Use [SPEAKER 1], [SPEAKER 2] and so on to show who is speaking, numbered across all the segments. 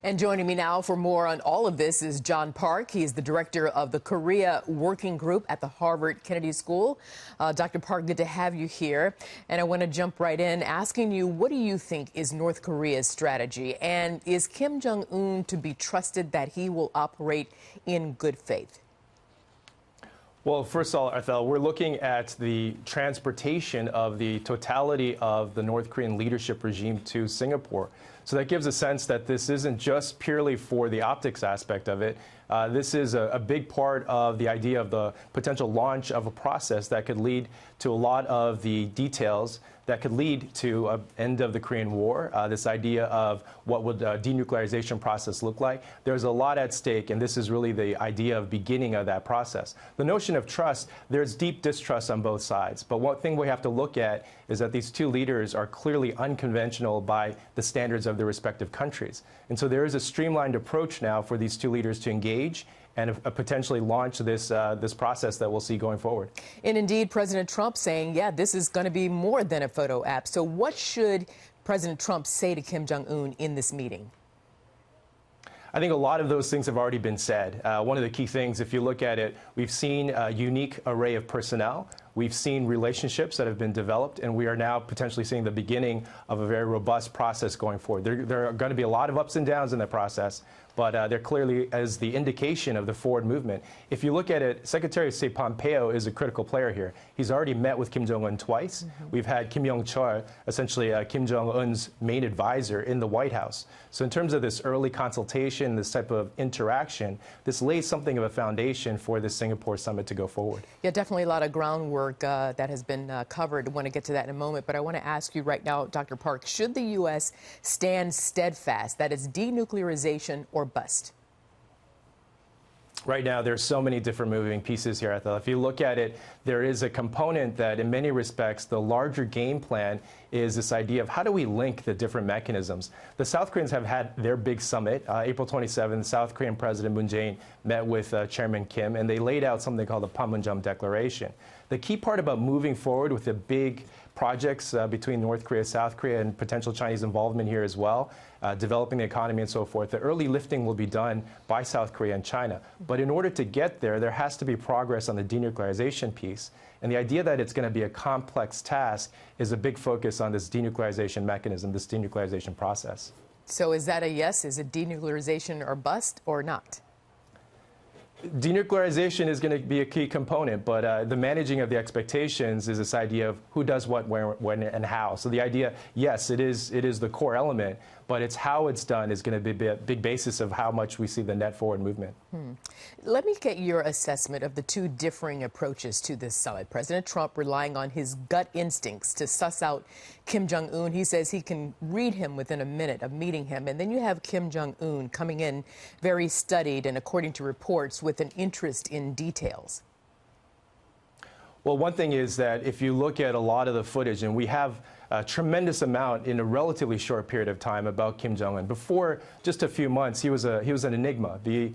[SPEAKER 1] And joining me now for more on all of this is John Park. He is the director of the Korea Working Group at the Harvard Kennedy School. Dr. Park, good to have you here. And I want to jump right in asking you, what do you think is North Korea's strategy? And is Kim Jong Un to be trusted that he will operate in good faith?
[SPEAKER 2] Well, first of all, Ethel, we're looking at the transportation of the totality of the North Korean leadership regime to Singapore. So that gives a sense that this isn't just purely for the optics aspect of it. This is a big part of the idea of the potential launch of a process that could lead to a lot of the details that could lead to an end of the Korean War, this idea of what would a denuclearization process look like. There's a lot at stake, and this is really the idea of beginning of that process. The notion of trust, there's deep distrust on both sides. But one thing we have to look at is that these two leaders are clearly unconventional by the standards of their respective countries. And so there is a streamlined approach now for these two leaders to engage and potentially launch this process that we'll see going forward.
[SPEAKER 1] And indeed, President Trump saying, yeah, this is going to be more than a photo app. So what should President Trump say to Kim Jong Un in this meeting?
[SPEAKER 2] I think a lot of those things have already been said. One of the key things, if you look at it, we've seen a unique array of personnel. We've seen relationships that have been developed, and we are now potentially seeing the beginning of a very robust process going forward. There are going to be a lot of ups and downs in the process, but there clearly is the indication of the forward movement. If you look at it, Secretary of State Pompeo is a critical player here. He's already met with Kim Jong Un twice. We've had Kim Yong-chol, essentially Kim Jong Un's main advisor, in the White House. So in terms of this early consultation, this type of interaction, this lays something of a foundation for this Singapore summit to go forward.
[SPEAKER 1] Yeah, definitely a lot of groundwork that has been covered. I want to get to that in a moment, but I want to ask you right now, Dr. Park, should the U.S. stand steadfast that it's denuclearization or bust?
[SPEAKER 2] Right now, there's so many different moving pieces here, Ethel. If you look at it, there is a component that, in many respects, the larger game plan is this idea of how do we link the different mechanisms. The South Koreans have had their big summit. April 27th, South Korean President Moon Jae-in met with Chairman Kim, and they laid out something called the Panmunjom Declaration. The key part about moving forward with the big projects between North Korea, South Korea, and potential Chinese involvement here as well, developing the economy and so forth, the early lifting will be done by South Korea and China. But in order to get there, there has to be progress on the denuclearization piece. And the idea that it's going to be a complex task is a big focus on this denuclearization mechanism, this denuclearization process.
[SPEAKER 1] So is that a yes? Is it denuclearization or bust or not?
[SPEAKER 2] Denuclearization is going to be a key component, but the managing of the expectations is this idea of who does what, where, when, and how. So the idea, yes, it is the core element, but it's how it's done is going to be a big basis of how much we see the net forward movement.
[SPEAKER 1] Let me get your assessment of the two differing approaches to this summit. President Trump relying on his gut instincts to suss out Kim Jong Un. He says he can read him within a minute of meeting him. And then you have Kim Jong Un coming in very studied and, according to reports, with an interest in details.
[SPEAKER 2] Well, one thing is that if you look at a lot of the footage, and we have a tremendous amount in a relatively short period of time about Kim Jong Un. Before just a few months, he was an enigma. The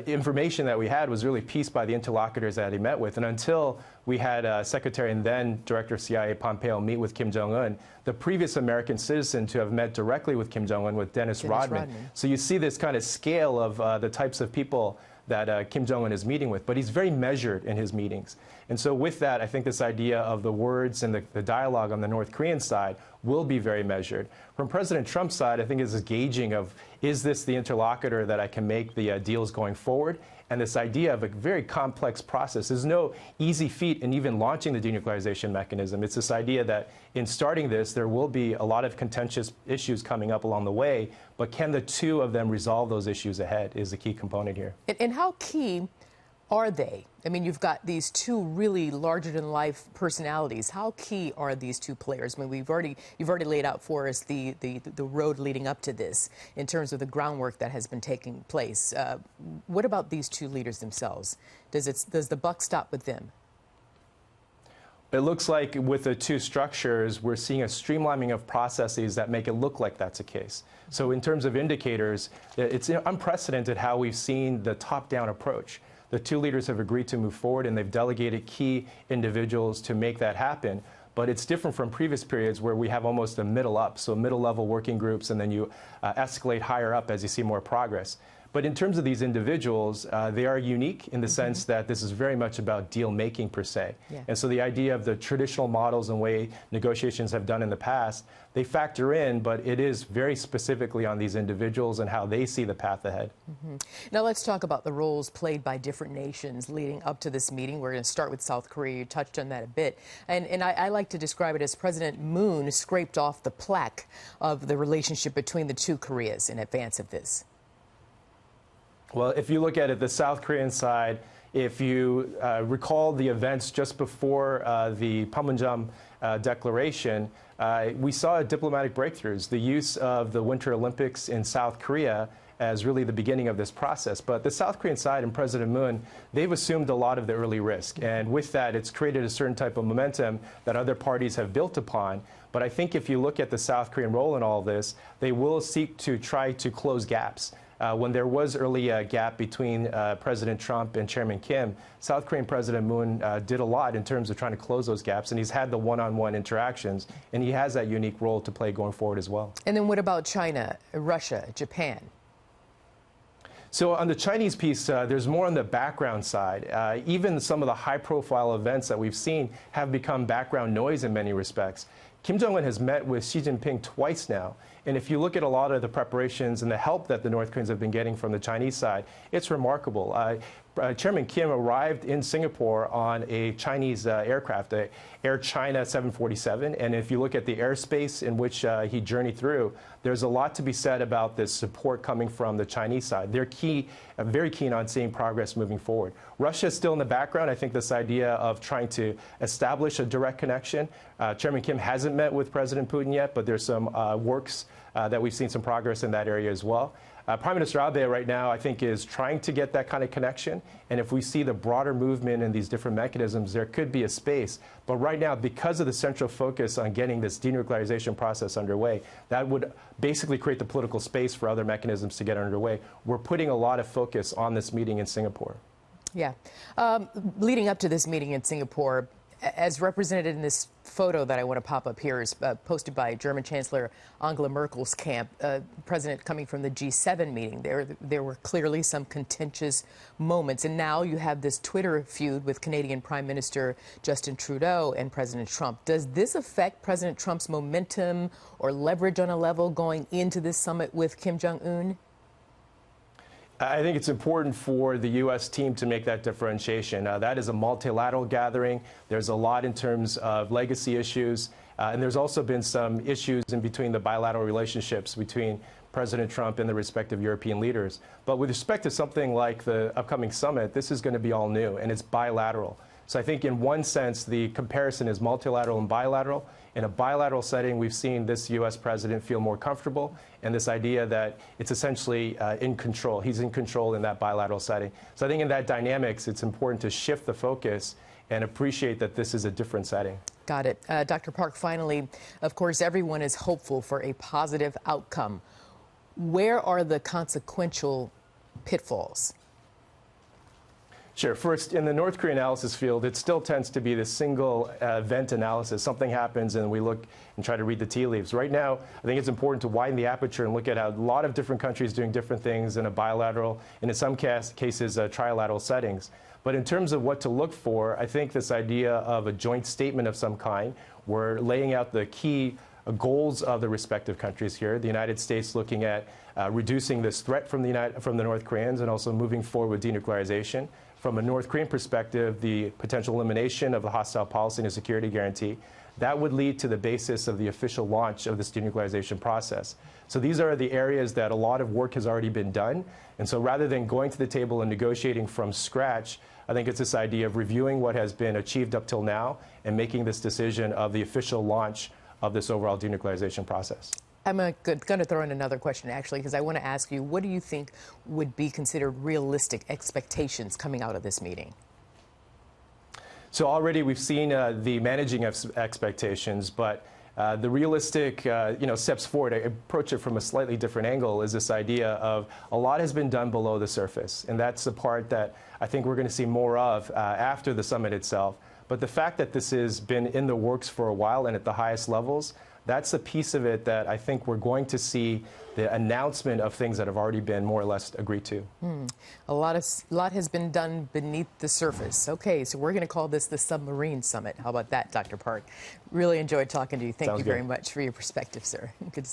[SPEAKER 2] information that we had was really pieced by the interlocutors that he met with. And until we had Secretary and then Director of CIA Pompeo meet with Kim Jong Un, the previous American citizen to have met directly with Kim Jong Un was Dennis Rodman. So you see this kind of scale of the types of people that Kim Jong Un is meeting with, but he's very measured in his meetings. And so with that, I think this idea of the words and the dialogue on the North Korean side will be very measured. From President Trump's side, I think is a gauging of, is this the interlocutor that I can make the deals going forward? And this idea of a very complex process. There's no easy feat in even launching the denuclearization mechanism. It's this idea that in starting this, there will be a lot of contentious issues coming up along the way, but can the two of them resolve those issues ahead is the key component here.
[SPEAKER 1] And how key are they? I mean, you've got these two really larger-than-life personalities. How key are these two players? I mean, you've already laid out for us the road leading up to this in terms of the groundwork that has been taking place. What about these two leaders themselves? Does the buck stop with them?
[SPEAKER 2] It looks like with the two structures, we're seeing a streamlining of processes that make it look like that's the case. So in terms of indicators, it's unprecedented how we've seen the top-down approach. The two leaders have agreed to move forward, and they've delegated key individuals to make that happen. but it's different from previous periods where we have almost a middle up, so middle-level working groups, and then you escalate higher up as you see more progress. But in terms of these individuals, they are unique in the sense that this is very much about deal-making per se. Yeah. And so the idea of the traditional models and way negotiations have done in the past, they factor in, but it is very specifically on these individuals and how they see the path ahead.
[SPEAKER 1] Now let's talk about the roles played by different nations leading up to this meeting. We're going to start with South Korea. You touched on that a bit. And I like to describe it as President Moon scraped off the plaque of the relationship between the two Koreas in advance of this.
[SPEAKER 2] Well, if you look at it, the South Korean side, if you recall the events just before the Panmunjom Declaration, we saw diplomatic breakthroughs, the use of the Winter Olympics in South Korea as really the beginning of this process. But the South Korean side and President Moon, they've assumed a lot of the early risk. And with that, it's created a certain type of momentum that other parties have built upon. But I think if you look at the South Korean role in all this, they will seek to try to close gaps. When there was early a gap between President Trump and Chairman Kim, South Korean President Moon did a lot in terms of trying to close those gaps, and he's had the one-on-one interactions, and he has that unique role to play going forward as well.
[SPEAKER 1] And then what about China, Russia, Japan?
[SPEAKER 2] So on the Chinese piece, there's more on the background side. Even some of the high-profile events that we've seen have become background noise in many respects. Kim Jong Un has met with Xi Jinping twice now. And if you look at a lot of the preparations and the help that the North Koreans have been getting from the Chinese side, it's remarkable. Chairman Kim arrived in Singapore on a Chinese aircraft, a Air China 747. And if you look at the airspace in which he journeyed through, there's a lot to be said about this support coming from the Chinese side. They're very keen on seeing progress moving forward. Russia is still in the background. I think this idea of trying to establish a direct connection. Chairman Kim hasn't met with President Putin yet, but there's some works that we've seen some progress in that area as well. Prime Minister Abe right now, I think, is trying to get that kind of connection. And if we see the broader movement in these different mechanisms, there could be a space. But right now, because of the central focus on getting this denuclearization process underway, that would basically create the political space for other mechanisms to get underway. We're putting a lot of focus on this meeting in Singapore.
[SPEAKER 1] Yeah. Leading up to this meeting in Singapore, as represented in this photo that I want to pop up here, is posted by German Chancellor Angela Merkel's camp, president coming from the G7 meeting. There were clearly some contentious moments. And now you have this Twitter feud with Canadian Prime Minister Justin Trudeau and President Trump. Does this affect President Trump's momentum or leverage on a level going into this summit with Kim Jong Un?
[SPEAKER 2] I think it's important for the U.S. team to make that differentiation. That is a multilateral gathering. There's a lot in terms of legacy issues. And there's also been some issues in between the bilateral relationships between President Trump and the respective European leaders. But with respect to something like the upcoming summit, this is going to be all new, and it's bilateral. So I think in one sense, the comparison is multilateral and bilateral. In a bilateral setting, we've seen this U.S. president feel more comfortable, and this idea that it's essentially in control. He's in control in that bilateral setting. So I think in that dynamics, it's important to shift the focus and appreciate that this is a different setting.
[SPEAKER 1] Got it. Dr. Park, finally, of course, everyone is hopeful for a positive outcome. Where are the consequential pitfalls?
[SPEAKER 2] Sure. First, in the North Korean analysis field, it still tends to be the single event analysis. Something happens and we look and try to read the tea leaves. Right now, I think it's important to widen the aperture and look at how a lot of different countries doing different things in a bilateral and in some cases trilateral settings. But in terms of what to look for, I think this idea of a joint statement of some kind, we're laying out the key goals of the respective countries here. The United States looking at reducing this threat from the North Koreans and also moving forward with denuclearization. From a North Korean perspective, the potential elimination of the hostile policy and a security guarantee, that would lead to the basis of the official launch of this denuclearization process. So these are the areas that a lot of work has already been done. And so rather than going to the table and negotiating from scratch, I think it's this idea of reviewing what has been achieved up till now and making this decision of the official launch of this overall denuclearization process.
[SPEAKER 1] I'm going to throw in another question, actually, because I want to ask you, what do you think would be considered realistic expectations coming out of this meeting?
[SPEAKER 2] So already we've seen the managing of expectations, but the realistic steps forward, I approach it from a slightly different angle, is this idea of a lot has been done below the surface. And that's the part that I think we're going to see more of after the summit itself. But the fact that this has been in the works for a while and at the highest levels, that's a piece of it that I think we're going to see the announcement of things that have already been more or less agreed to.
[SPEAKER 1] A lot has been done beneath the surface. Okay, so we're going to call this the submarine summit. How about that, Dr. Park? Really enjoyed talking to you. Thank you very much for your perspective, sir. Good to see you.